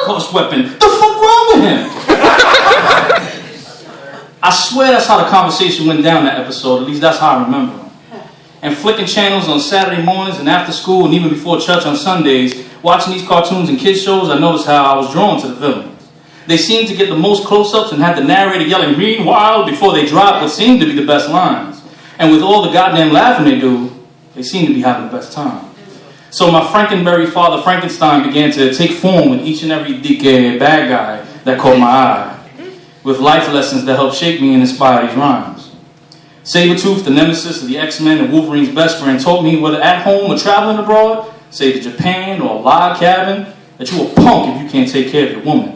workhorse weapon. The fuck wrong with him? I swear that's how the conversation went down that episode. At least that's how I remember. And flicking channels on Saturday mornings and after school and even before church on Sundays, watching these cartoons and kids shows, I noticed how I was drawn to the villains. They seemed to get the most close-ups and had the narrator yelling "meanwhile" before they dropped what seemed to be the best lines. And with all the goddamn laughing they do, they seem to be having the best time. So my Frankenberry father Frankenstein began to take form with each and every bad guy that caught my eye, with life lessons that helped shape me and inspire these rhymes. Sabretooth, the nemesis of the X-Men and Wolverine's best friend, taught me whether at home or traveling abroad, say to Japan or a log cabin, that you a punk if you can't take care of your woman.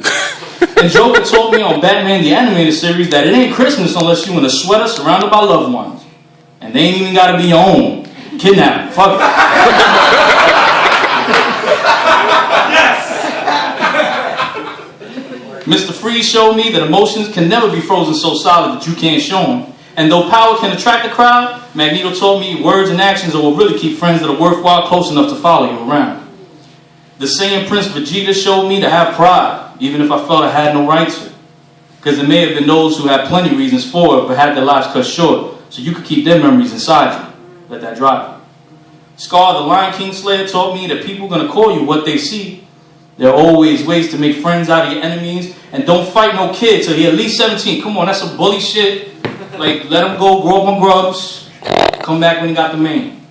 And Joker taught me on Batman the Animated Series that it ain't Christmas unless you in a sweater surrounded by loved ones. And they ain't even gotta be your own. Kidnapping. Fuck it. Yes! Mr. Freeze showed me that emotions can never be frozen so solid that you can't show them. And though power can attract a crowd, Magneto taught me words and actions are what really keep friends that are worthwhile close enough to follow you around. The Saiyan Prince Vegeta showed me to have pride, even if I felt I had no right to. Because there may have been those who had plenty reasons for it, but had their lives cut short, so you could keep their memories inside you. Let that drive you. Scar, the Lion King Slayer, taught me that people are going to call you what they see. There are always ways to make friends out of your enemies, and don't fight no kid till you're at least 17. Come on, that's some bully shit. Like, let him go, grow up on grubs, come back when he got the mane.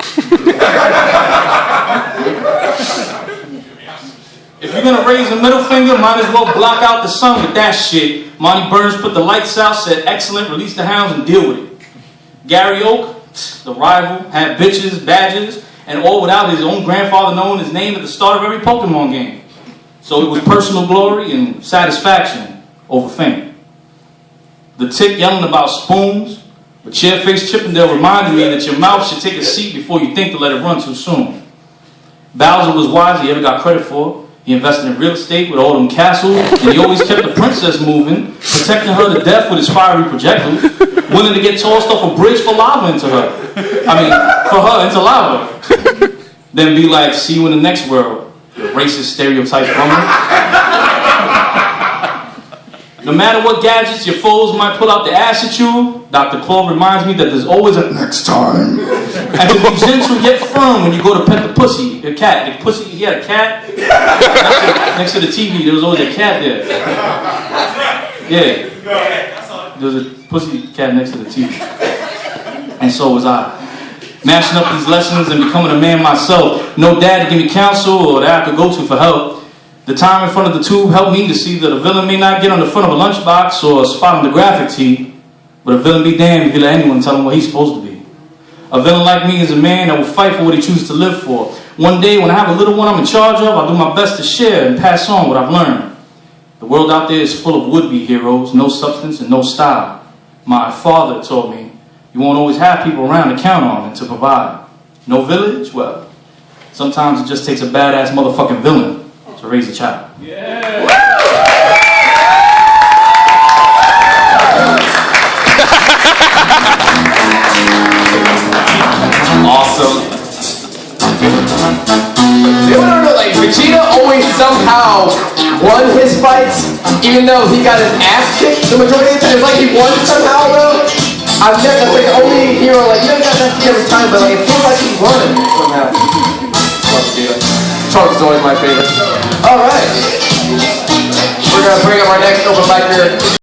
If you're gonna raise a middle finger, might as well block out the sun with that shit. Monty Burns put the lights out, said excellent, release the hounds and deal with it. Gary Oak, the rival, had bitches, badges, and all without his own grandfather knowing his name at the start of every Pokemon game. So it was personal glory and satisfaction over fame. The Tick yelling about spoons, but Chairface Chippendale reminded me that your mouth should take a seat before you think to let it run too soon. Bowser was wise, he ever got credit for. He invested in real estate with all them castles, and he always kept the princess moving, protecting her to death with his fiery projectiles, willing to get tossed off a bridge for lava into her. For her into lava. Then be like, see you in the next world, you racist stereotype bummer. No matter what gadgets your foes might pull out the ass at you, Dr. Claw reminds me that there's always a next time. And to be gentle yet firm when you go to pet the pussy, your cat. The pussy, he had a cat next to the TV. There was always a cat there. Yeah, there was a pussy cat next to the TV. And so was I. Mashing up these lessons and becoming a man myself. No dad to give me counsel or that I could go to for help. The time in front of the tube helped me to see that a villain may not get on the front of a lunchbox or a spot on the graphic tee, but a villain be damned if you let anyone tell him what he's supposed to be. A villain like me is a man that will fight for what he chooses to live for. One day when I have a little one I'm in charge of, I'll do my best to share and pass on what I've learned. The world out there is full of would-be heroes, no substance and no style. My father told me, you won't always have people around to count on and to provide. No village? Well, sometimes it just takes a badass motherfucking villain to raise a child. Yeah. Awesome. They want to know, like, Vegeta always somehow won his fights, even though he got his ass kicked the majority of the time. It's like he won somehow, though. I've never, that's like the only hero, like, you don't got that every time, but like, it feels like he won it somehow. Love Vegeta. Trunks is always my favorite. Alright. We're gonna bring up our next open micer.